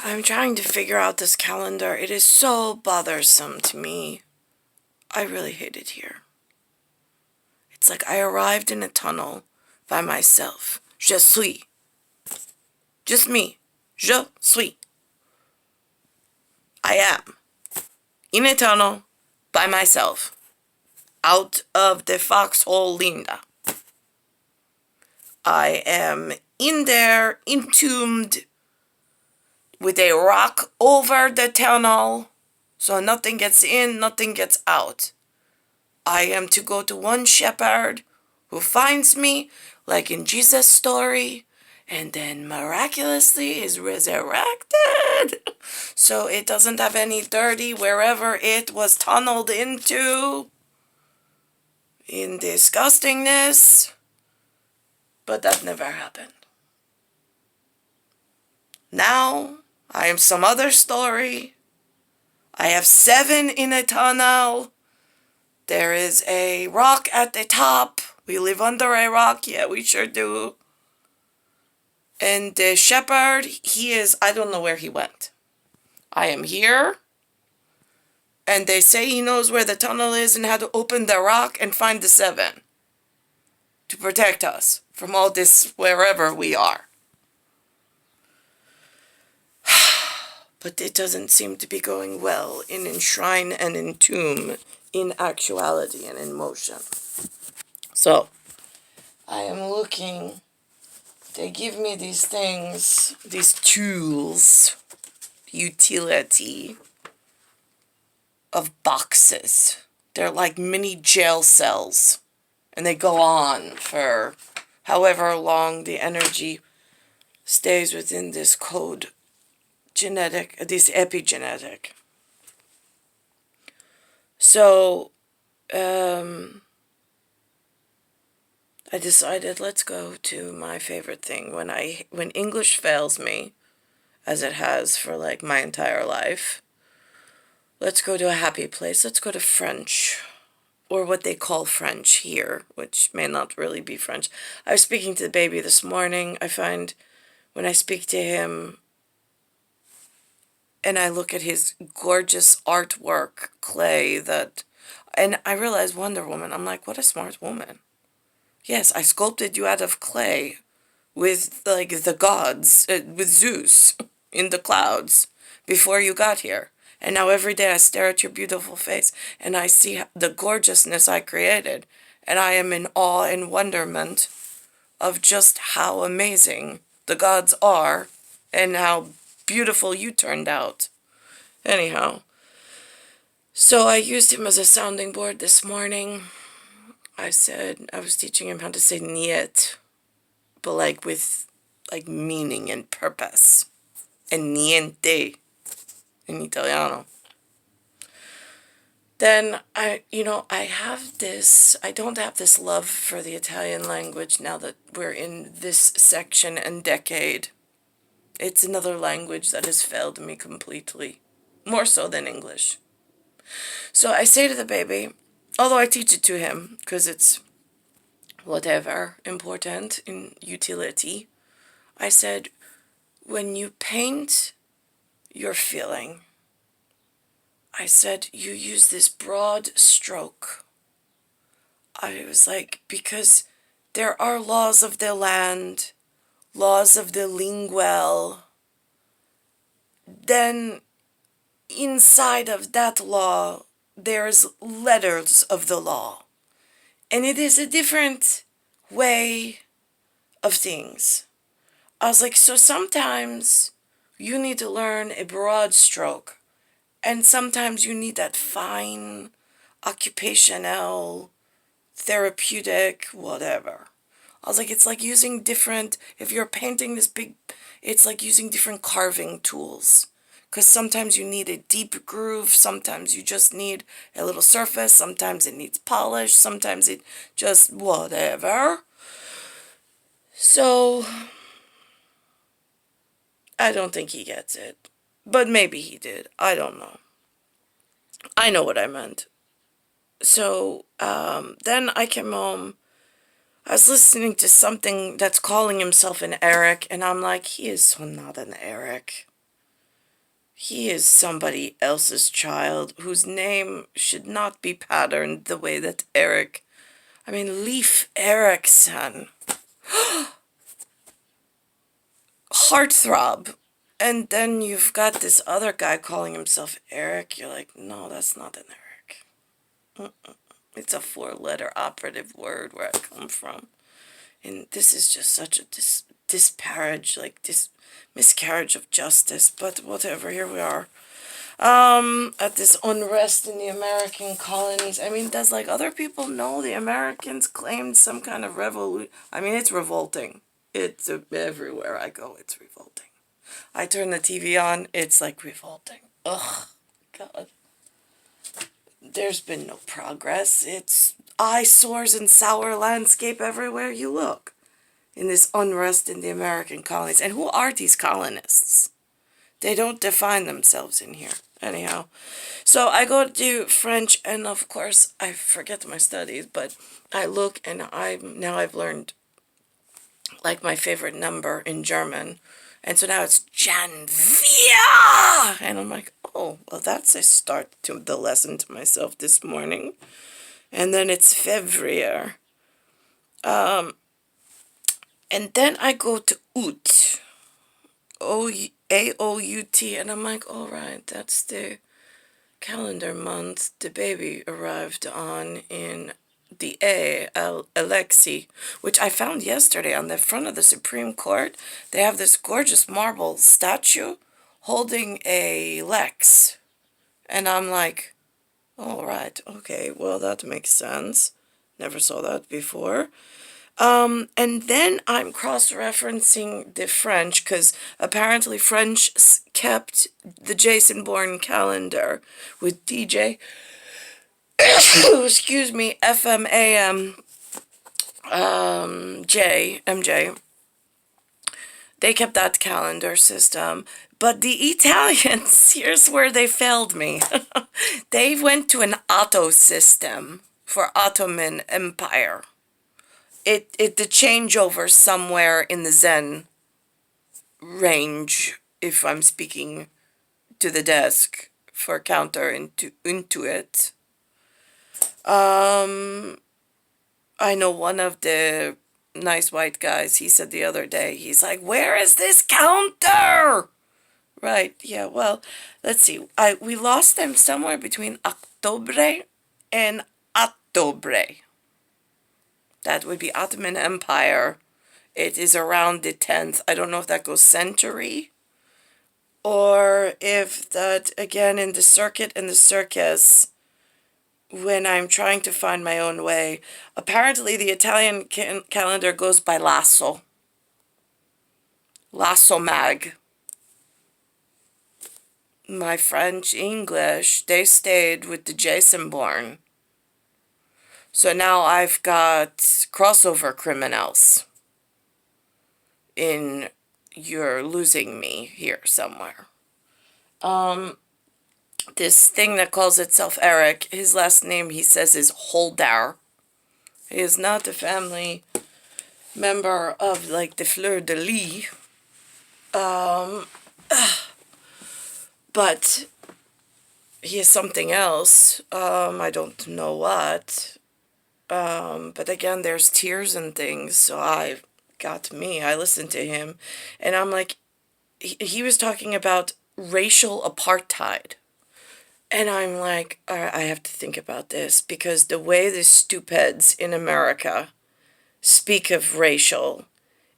I'm trying to figure out this calendar. It is so bothersome to me. I really hate it here. It's like I arrived in a tunnel by myself. Je suis. Just me. Je suis. I am in a tunnel by myself. Out of the foxhole Linda. I am in there, entombed, with a rock over the tunnel, so nothing gets in, nothing gets out. I am to go to one shepherd who finds me, like in Jesus' story, and then miraculously is resurrected. So it doesn't have any dirty wherever it was tunneled into. In disgustingness. But that never happened. Now, I am some other story. I have 7 in a tunnel. There is a rock at the top. We live under a rock. Yeah, we sure do. And the shepherd, he is, I don't know where he went. I am here. And they say he knows where the tunnel is and how to open the rock and find the 7. To protect us from all this wherever we are. But it doesn't seem to be going well in Enshrine and Entomb, in actuality and in motion. So, I am looking. They give me these things, these tools, utility of boxes. They're like mini jail cells. And they go on for however long the energy stays within this code genetic, this epigenetic. So, I decided let's go to my favorite thing when English fails me, as it has for like my entire life. Let's go to a happy place. Let's go to French. Or what they call French here, which may not really be French. I was speaking to the baby this morning. I find when I speak to him and I look at his gorgeous artwork, clay, and I realize Wonder Woman. I'm like, what a smart woman. Yes, I sculpted you out of clay with, like, the gods, with Zeus in the clouds before you got here. And now every day I stare at your beautiful face and I see the gorgeousness I created. And I am in awe and wonderment of just how amazing the gods are and how beautiful you turned out. Anyhow, so I used him as a sounding board this morning. I was teaching him how to say niet, but like with like meaning and purpose. And niente. In Italiano. Then I don't have this love for the Italian language now that we're in this section and decade. It's another language that has failed me completely, more so than English. So I say to the baby, although I teach it to him, because it's whatever, important in utility, I said, when you paint your feeling, I said, you use this broad stroke. I was like, because there are laws of the land, laws of the lingual. Then inside of that law, there's letters of the law. And it is a different way of things. I was like, so sometimes you need to learn a broad stroke. And sometimes you need that fine, occupational, therapeutic, whatever. I was like, it's like using different, if you're painting this big, it's like using different carving tools. Because sometimes you need a deep groove, sometimes you just need a little surface, sometimes it needs polish, sometimes it just whatever. So, I don't think he gets it. But maybe he did. I don't know. I know what I meant. So, then I came home. I was listening to something that's calling himself an Eric, and I'm like, he is so not an Eric. He is somebody else's child whose name should not be patterned the way that Eric... I mean, Leif Erikson. Heartthrob. And then you've got this other guy calling himself Eric. You're like, no, that's not an Eric. It's a 4-letter operative word where I come from. And this is just such a disparage, like this miscarriage of justice. But whatever, here we are. At this unrest in the American colonies. I mean, does like other people know the Americans claimed some kind of revolution? I mean, it's revolting. It's everywhere I go, it's revolting. I turn the TV on, it's like revolting. Ugh, God. There's been no progress. It's eyesores and sour landscape everywhere you look in this unrest in the American colonies. And who are these colonists? They don't define themselves in here. Anyhow, so I go to French, and of course I forget my studies, but I look, and I've learned like my favorite number in German. And so now it's Janvier! And I'm like, oh, well, that's a start to the lesson to myself this morning. And then it's February. And then I go to Août. A-O-U-T. And I'm like, all right, that's the calendar month the baby arrived on in the Alexei, which I found yesterday on the front of the Supreme Court. They have this gorgeous marble statue holding a Lex. And I'm like, all right, okay, well, that makes sense. Never saw that before. And then I'm cross-referencing the French, because apparently French kept the Jason Bourne calendar with DJ... excuse me, FM, AM, MJ. They kept that calendar system. But the Italians, here's where they failed me. They went to an Otto system for Ottoman Empire. The changeover somewhere in the Zen range, if I'm speaking to the desk for counter into it. I know one of the nice white guys, he said the other day, he's like, where is this counter? Right, yeah, well, let's see. We lost them somewhere between Octobre and Ottobre. That would be Ottoman Empire. It is around the 10th. I don't know if that goes century, or if that, again, in the circuit and the circus, when I'm trying to find my own way. Apparently, the Italian calendar goes by Laso. Laso mag. My French, English, they stayed with the Jason Bourne. So now I've got crossover criminals. You're losing me here somewhere. This thing that calls itself Eric, his last name, he says, is Holdar. He is not a family member of, like, the Fleur de Lis. But he is something else. I don't know what. But again, there's tears and things, so I listened to him, and I'm like, he was talking about racial apartheid. And I'm like, all right, I have to think about this, because the way the stupidheads in America speak of racial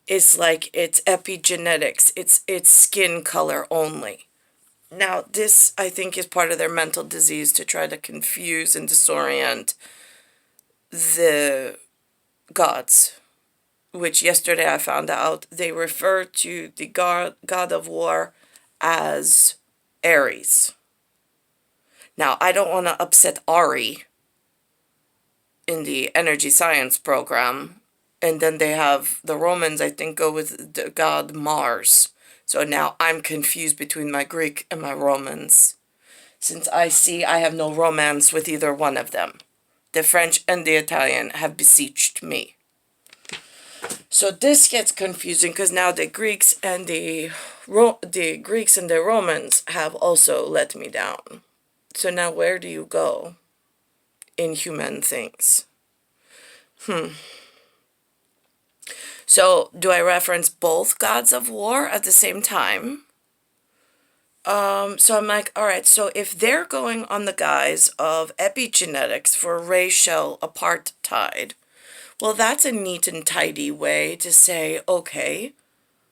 is like it's epigenetics, it's skin color only. Now, this, I think, is part of their mental disease, to try to confuse and disorient the gods, which yesterday I found out they refer to the god of war as Ares. Now, I don't want to upset Ari in the energy science program, and then they have the Romans, I think, go with the god Mars. So now I'm confused between my Greek and my Romans, since I have no romance with either one of them. The French and the Italian have beseeched me. So this gets confusing because now the Greeks and the Romans have also let me down. So now where do you go in human things? So do I reference both gods of war at the same time? So I'm like, all right, so if they're going on the guise of epigenetics for racial apartheid, well, that's a neat and tidy way to say, okay,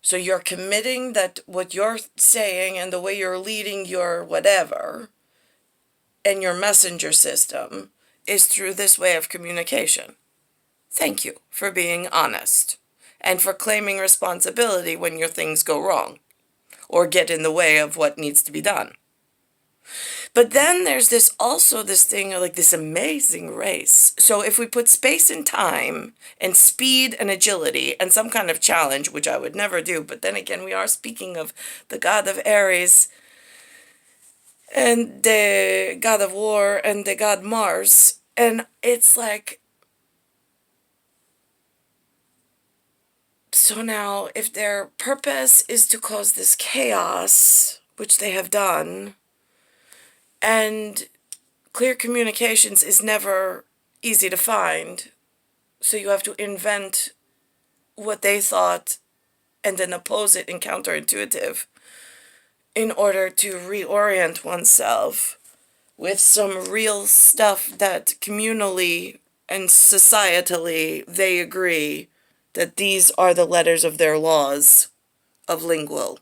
so you're committing that what you're saying and the way you're leading your whatever and your messenger system is through this way of communication. Thank you for being honest and for claiming responsibility when your things go wrong or get in the way of what needs to be done. But then there's this thing of like this amazing race. So if we put space and time and speed and agility and some kind of challenge, which I would never do, but then again, we are speaking of the god of Aries and the god of war and the god Mars. And it's like, so now if their purpose is to cause this chaos, which they have done, and clear communications is never easy to find, so you have to invent what they thought and then oppose it in counterintuitive in order to reorient oneself with some real stuff that communally and societally they agree that these are the letters of their laws of lingual.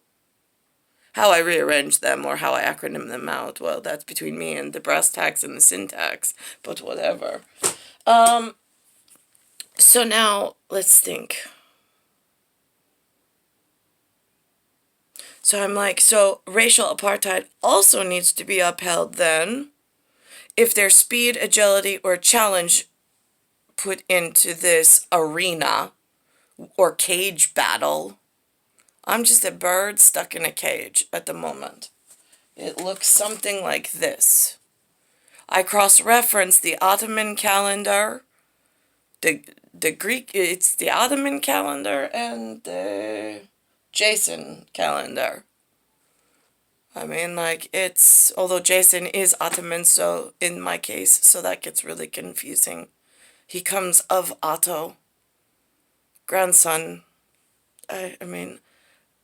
How I rearrange them or how I acronym them out, well, that's between me and the brass tacks and the syntax, but whatever. So now, let's think. So I'm like, so racial apartheid also needs to be upheld then if there's speed, agility, or challenge put into this arena or cage battle. I'm just a bird stuck in a cage at the moment. It looks something like this. I cross-reference the Ottoman calendar, the Greek, it's the Ottoman calendar and the Jason calendar. I mean, like, it's, although Jason is Ottoman, so in my case, so that gets really confusing. He comes of Otto, grandson, I mean,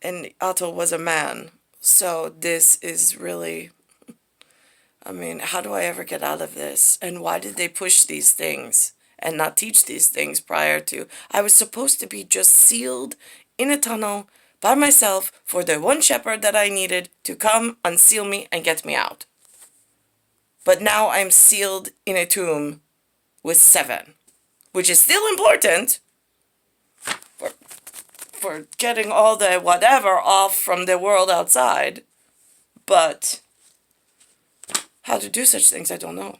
and Otto was a man. So this is really, I mean, how do I ever get out of this? And why did they push these things and not teach these things prior to? I was supposed to be just sealed in a tunnel by myself for the one shepherd that I needed to come unseal me and get me out. But now I'm sealed in a tomb with 7, which is still important for getting all the whatever off from the world outside. But how to do such things, I don't know.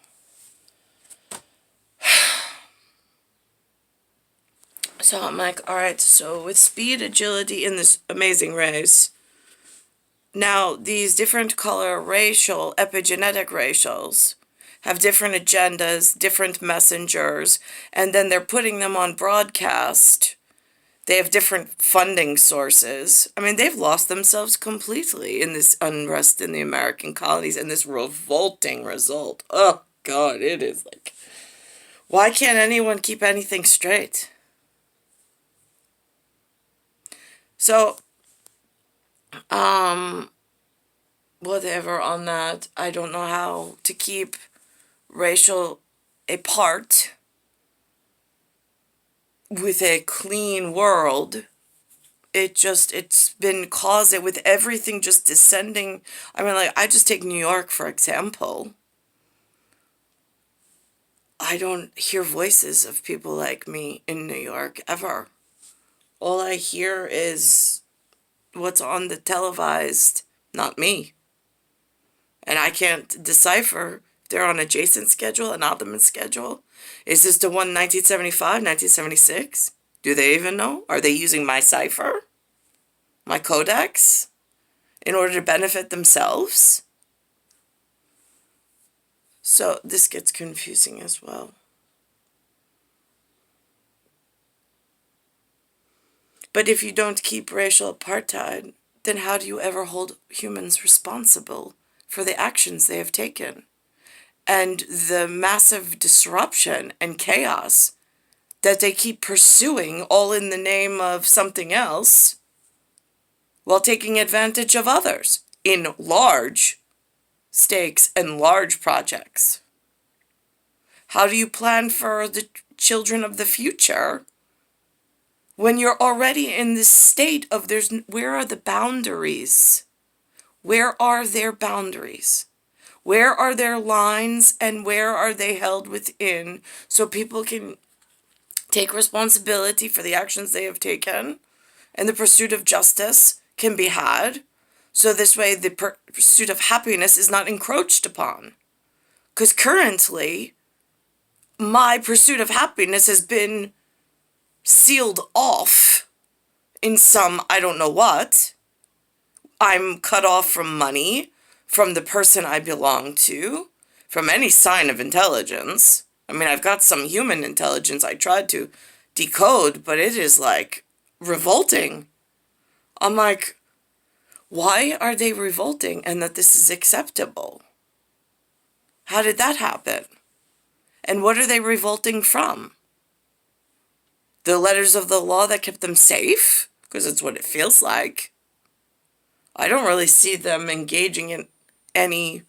So I'm like, all right, so with speed, agility in this amazing race, now these different color racial, epigenetic racials have different agendas, different messengers, and then they're putting them on broadcast. They have different funding sources. I mean, they've lost themselves completely in this unrest in the American colonies and this revolting result. Oh, God, it is like, why can't anyone keep anything straight? So, whatever on that. I don't know how to keep racial apart with a clean world. It's been caused with everything just descending. I mean, like, I just take New York, for example. I don't hear voices of people like me in New York, ever. All I hear is what's on the televised, not me. And I can't decipher if they're on a Jason schedule, an Ottoman schedule. Is this the one 1975, 1976? Do they even know? Are they using my cipher? My codex? In order to benefit themselves? So this gets confusing as well. But if you don't keep racial apartheid, then how do you ever hold humans responsible for the actions they have taken? And the massive disruption and chaos that they keep pursuing, all in the name of something else, while taking advantage of others in large stakes and large projects. How do you plan for the children of the future when you're already in this state of where are the boundaries? Where are their boundaries? Where are their lines and where are they held within so people can take responsibility for the actions they have taken and the pursuit of justice can be had? So this way the pursuit of happiness is not encroached upon. Because currently, my pursuit of happiness has been sealed off in some I don't know what. I'm cut off from money, from the person I belong to, from any sign of intelligence. I mean, I've got some human intelligence I tried to decode, but it is like revolting. I'm like, why are they revolting and that this is acceptable? How did that happen? And what are they revolting from? The letters of the law that kept them safe? Because it's what it feels like. I don't really see them engaging in any,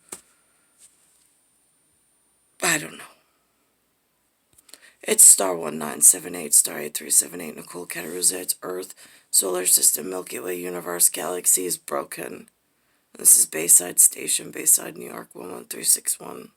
I don't know. It's star 1978, star 8378, Nicole, Cattaruzza, it's Earth, Solar System, Milky Way, Universe, Galaxy is broken. This is Bayside Station, Bayside, New York, 11361.